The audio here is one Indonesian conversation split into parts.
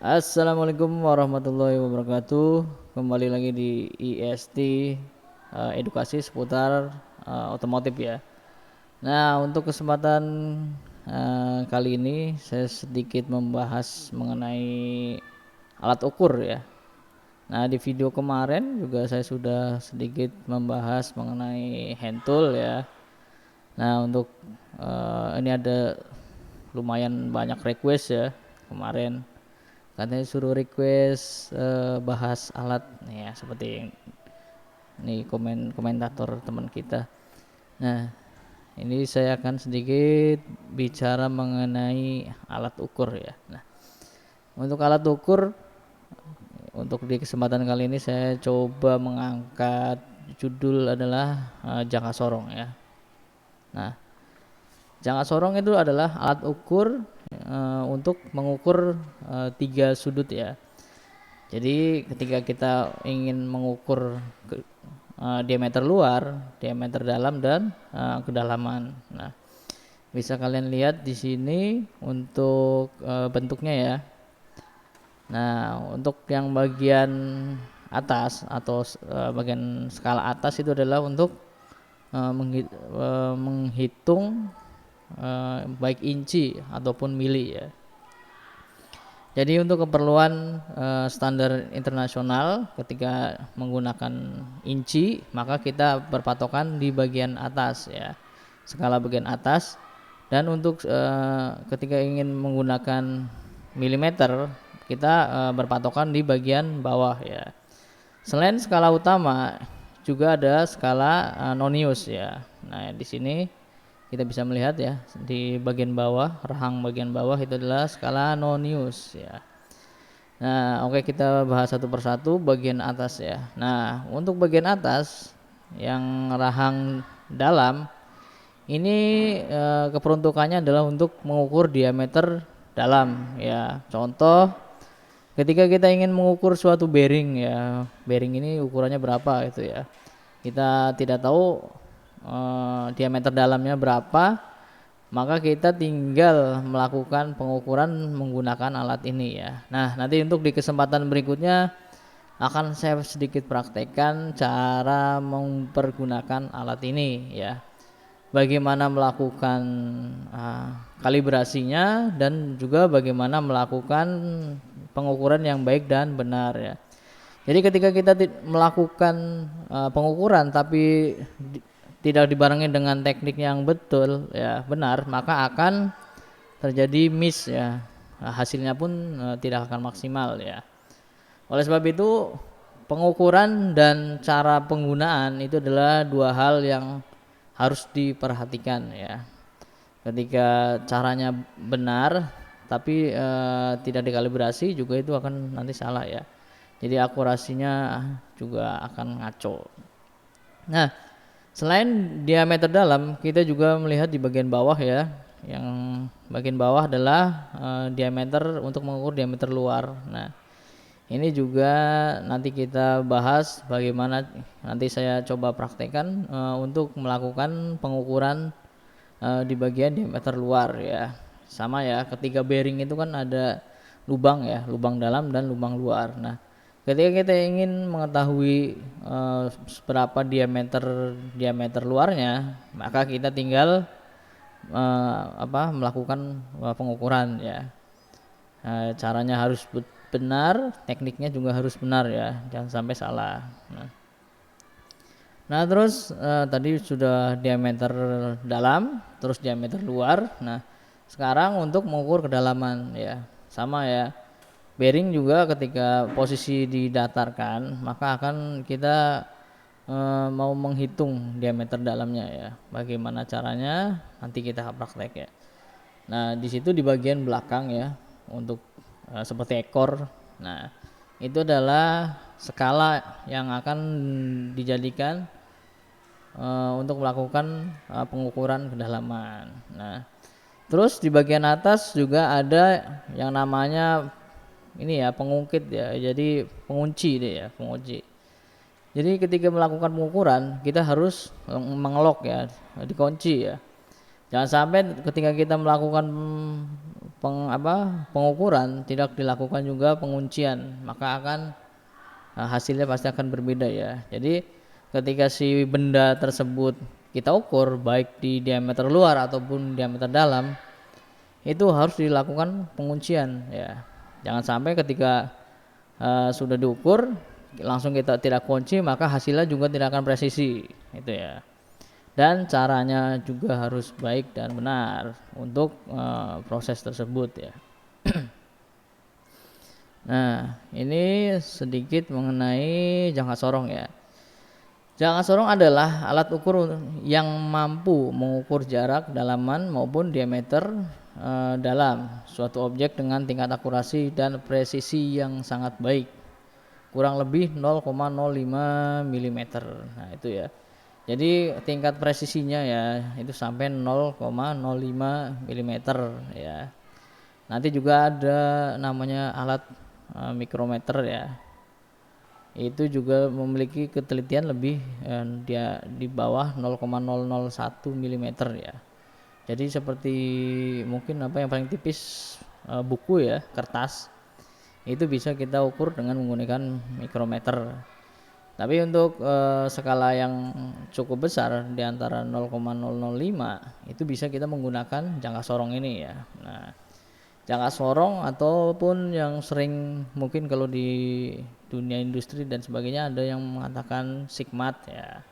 Assalamualaikum warahmatullahi wabarakatuh. Kembali lagi di IST edukasi seputar otomotif ya. Nah, untuk kesempatan kali ini saya sedikit membahas mengenai alat ukur ya. Nah, di video kemarin juga saya sudah sedikit membahas mengenai hand tool ya. Nah, untuk ini ada lumayan banyak request ya kemarin. Katanya suruh request bahas alat nih ya, seperti ini komentator teman kita. Nah, ini saya akan sedikit bicara mengenai alat ukur ya. Nah, untuk alat ukur untuk di kesempatan kali ini saya coba mengangkat judul adalah jangka sorong ya. Nah, jangka sorong itu adalah alat ukur untuk mengukur tiga sudut ya. Jadi ketika kita ingin mengukur diameter luar, diameter dalam dan kedalaman. Nah, bisa kalian lihat di sini untuk bentuknya ya. Nah, untuk yang bagian atas atau bagian skala atas itu adalah untuk menghitung baik inci ataupun mili ya. Jadi untuk keperluan standar internasional ketika menggunakan inci, maka kita berpatokan di bagian atas ya, skala bagian atas. Dan untuk ketika ingin menggunakan milimeter, kita berpatokan di bagian bawah ya. Selain skala utama, juga ada skala nonius ya. Nah, di sini kita bisa melihat ya di bagian bawah, rahang bagian bawah itu adalah skala nonius ya. Nah, oke, kita bahas satu persatu bagian atas ya. Nah, untuk bagian atas yang rahang dalam ini keperuntukannya adalah untuk mengukur diameter dalam ya. Contoh ketika kita ingin mengukur suatu bearing ya, bearing ini ukurannya berapa gitu ya. Kita tidak tahu diameter dalamnya berapa, maka kita tinggal melakukan pengukuran menggunakan alat ini ya. Nah, nanti untuk di kesempatan berikutnya akan saya sedikit praktekkan cara mempergunakan alat ini ya. Bagaimana melakukan kalibrasinya dan juga bagaimana melakukan pengukuran yang baik dan benar ya. Jadi ketika kita melakukan pengukuran tapi tidak dibarengi dengan teknik yang betul ya benar, maka akan terjadi miss ya. Nah, hasilnya pun tidak akan maksimal ya. Oleh sebab itu pengukuran dan cara penggunaan itu adalah dua hal yang harus diperhatikan ya. Ketika caranya benar tapi tidak dikalibrasi juga itu akan nanti salah ya. Jadi akurasinya juga akan ngaco. Nah, selain diameter dalam, kita juga melihat di bagian bawah ya. Yang bagian bawah adalah diameter untuk mengukur diameter luar. Nah, ini juga nanti kita bahas bagaimana nanti saya coba praktekkan untuk melakukan pengukuran di bagian diameter luar ya. Sama ya, ketiga bearing itu kan ada lubang ya, lubang dalam dan lubang luar. Nah, ketika kita ingin mengetahui seberapa diameter luarnya, maka kita tinggal melakukan pengukuran ya. Caranya harus benar, tekniknya juga harus benar ya, jangan sampai salah. Nah terus tadi sudah diameter dalam, terus diameter luar. Nah sekarang untuk mengukur kedalaman ya, sama ya. Bearing juga ketika posisi didatarkan, maka akan kita mau menghitung diameter dalamnya ya. Bagaimana caranya nanti kita praktek ya. Nah di situ di bagian belakang ya, untuk seperti ekor. Nah itu adalah skala yang akan dijadikan untuk melakukan pengukuran kedalaman. Nah terus di bagian atas juga ada yang namanya ini ya pengungkit ya, jadi pengunci deh ya, pengunci. Jadi ketika melakukan pengukuran kita harus mengelok ya, dikunci ya. Jangan sampai ketika kita melakukan pengukuran, tidak dilakukan juga penguncian, maka akan hasilnya pasti akan berbeda ya. Jadi ketika si benda tersebut kita ukur baik di diameter luar ataupun diameter dalam, itu harus dilakukan penguncian ya. Jangan sampai ketika sudah diukur langsung kita tidak kunci, maka hasilnya juga tidak akan presisi itu ya. Dan caranya juga harus baik dan benar untuk proses tersebut ya. Nah, ini sedikit mengenai jangka sorong ya. Jangka sorong adalah alat ukur yang mampu mengukur jarak, dalaman maupun diameter dalam suatu objek dengan tingkat akurasi dan presisi yang sangat baik, kurang lebih 0,05 mm. Nah, itu ya. Jadi tingkat presisinya ya itu sampai 0,05 mm ya. Nanti juga ada namanya alat mikrometer ya. Itu juga memiliki ketelitian lebih dia di bawah 0,001 mm ya. Jadi seperti mungkin yang paling tipis buku ya, kertas. Itu bisa kita ukur dengan menggunakan mikrometer. Tapi untuk skala yang cukup besar di antara 0,005 itu bisa kita menggunakan jangka sorong ini ya. Nah, jangka sorong ataupun yang sering mungkin kalau di dunia industri dan sebagainya ada yang mengatakan sigmat ya.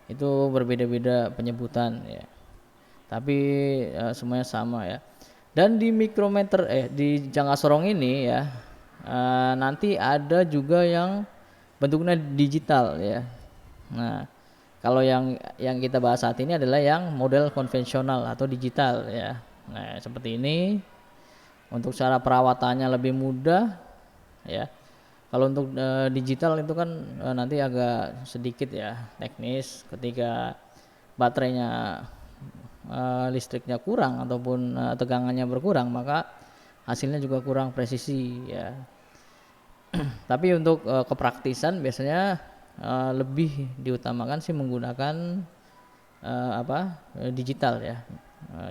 Itu berbeda-beda penyebutan ya. Tapi semuanya sama ya. Dan di mikrometer di jangka sorong ini ya nanti ada juga yang bentuknya digital ya. Nah, kalau yang kita bahas saat ini adalah yang model konvensional atau digital ya. Nah, seperti ini. Untuk cara perawatannya lebih mudah ya. Kalau untuk digital itu kan nanti agak sedikit ya teknis ketika baterainya listriknya kurang ataupun tegangannya berkurang, maka hasilnya juga kurang presisi ya. Tapi untuk kepraktisan biasanya lebih diutamakan sih menggunakan digital ya.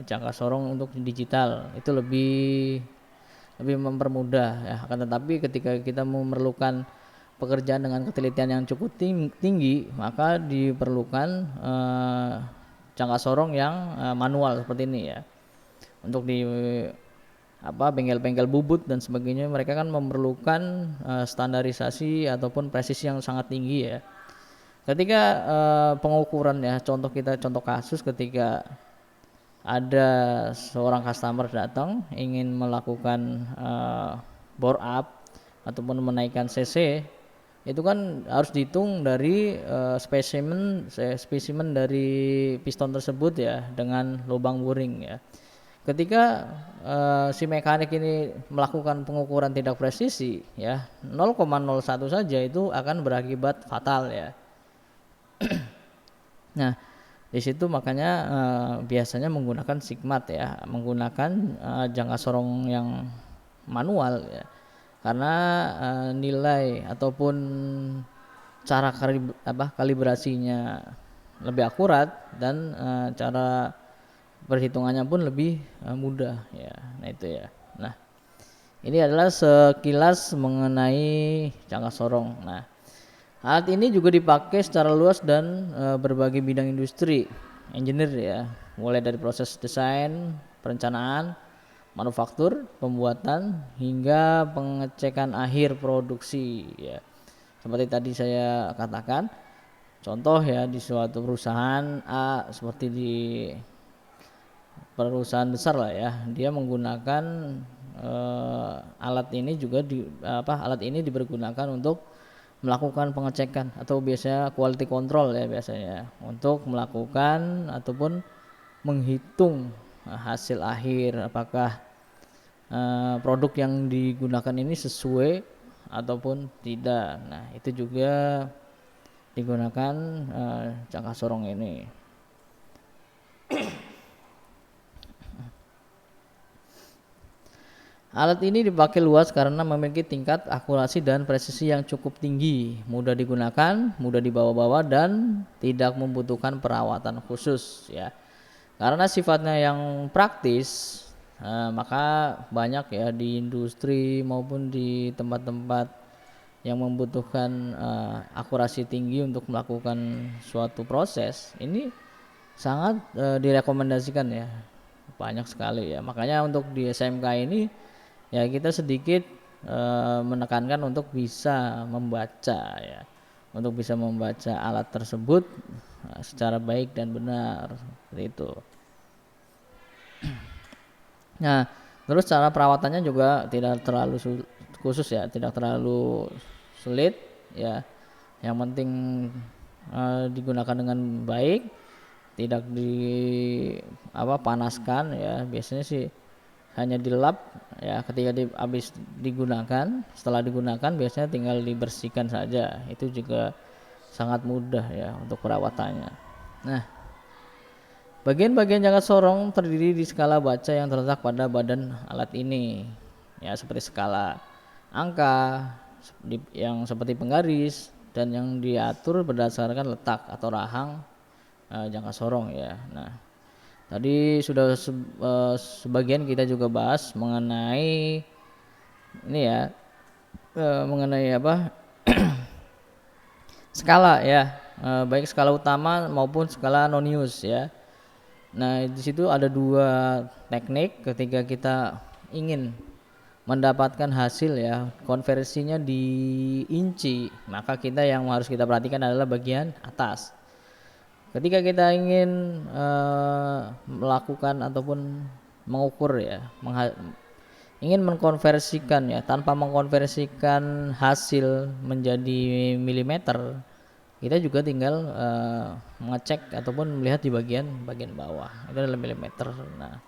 Jangka sorong untuk digital itu lebih mempermudah ya. Akan tetapi ketika kita memerlukan pekerjaan dengan ketelitian yang cukup tinggi, maka diperlukan jangka sorong yang manual seperti ini ya. Untuk di bengkel-bengkel bubut dan sebagainya, mereka kan memerlukan standarisasi ataupun presisi yang sangat tinggi ya. Ketika pengukuran ya, contoh kasus ketika ada seorang customer datang ingin melakukan bore up ataupun menaikkan cc, itu kan harus dihitung dari spesimen dari piston tersebut ya dengan lubang boring ya. Ketika si mekanik ini melakukan pengukuran tidak presisi ya, 0,01 saja itu akan berakibat fatal ya. Nah, di situ makanya biasanya menggunakan sigmat ya, menggunakan jangka sorong yang manual ya. Karena nilai ataupun cara kalibrasinya lebih akurat dan cara perhitungannya pun lebih mudah ya. Nah, itu ya. Nah, ini adalah sekilas mengenai jangka sorong. Nah, alat ini juga dipakai secara luas dan berbagai bidang industri, engineer ya, mulai dari proses desain, perencanaan, manufaktur, pembuatan hingga pengecekan akhir produksi ya. Seperti tadi saya katakan, contoh ya di suatu perusahaan A, seperti di perusahaan besar lah ya, dia menggunakan alat ini juga alat ini dipergunakan untuk melakukan pengecekan atau biasanya quality control ya biasanya untuk melakukan ataupun menghitung hasil akhir apakah produk yang digunakan ini sesuai ataupun tidak. Nah, itu juga digunakan jangka sorong ini. Alat ini dipakai luas karena memiliki tingkat akurasi dan presisi yang cukup tinggi, mudah digunakan, mudah dibawa-bawa dan tidak membutuhkan perawatan khusus ya. Karena sifatnya yang praktis, Maka banyak ya di industri maupun di tempat-tempat yang membutuhkan akurasi tinggi untuk melakukan suatu proses ini sangat direkomendasikan ya, banyak sekali ya. Makanya untuk di SMK ini ya kita sedikit menekankan untuk bisa membaca ya, untuk bisa membaca alat tersebut secara baik dan benar seperti itu. Nah, terus cara perawatannya juga tidak terlalu khusus ya, tidak terlalu sulit ya. Yang penting digunakan dengan baik, tidak di panaskan ya. Biasanya sih hanya dilap ya, ketika habis digunakan. Setelah digunakan biasanya tinggal dibersihkan saja. Itu juga sangat mudah ya untuk perawatannya. Nah, bagian-bagian jangka sorong terdiri di skala baca yang terletak pada badan alat ini, ya seperti skala angka yang seperti penggaris dan yang diatur berdasarkan letak atau rahang jangka sorong ya. Nah, tadi sudah sebagian kita juga bahas mengenai ini ya, mengenai skala ya, baik skala utama maupun skala nonius ya. Nah, di situ ada dua teknik ketika kita ingin mendapatkan hasil ya, konversinya di inci, maka kita yang harus kita perhatikan adalah bagian atas. Ketika kita ingin melakukan ataupun mengukur ya, ingin mengkonversikan ya, tanpa mengkonversikan hasil menjadi milimeter, kita juga tinggal mengecek ataupun melihat di bagian bawah itu adalah milimeter. Nah,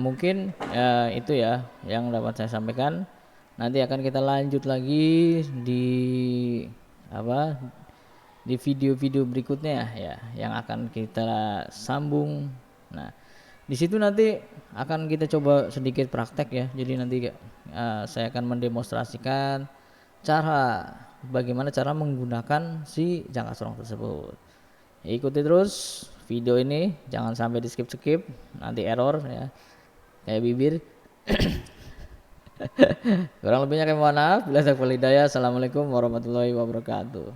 mungkin itu ya yang dapat saya sampaikan. Nanti akan kita lanjut lagi di di video-video berikutnya ya, yang akan kita sambung. Nah, di situ nanti akan kita coba sedikit praktek ya. Jadi nanti saya akan mendemonstrasikan bagaimana cara menggunakan si jangka sorong tersebut. Ikuti terus video ini, jangan sampai di skip, nanti error ya kayak bibir. Kurang lebihnya kami mohon maaf. Bila saya hidayah. Assalamualaikum warahmatullahi wabarakatuh.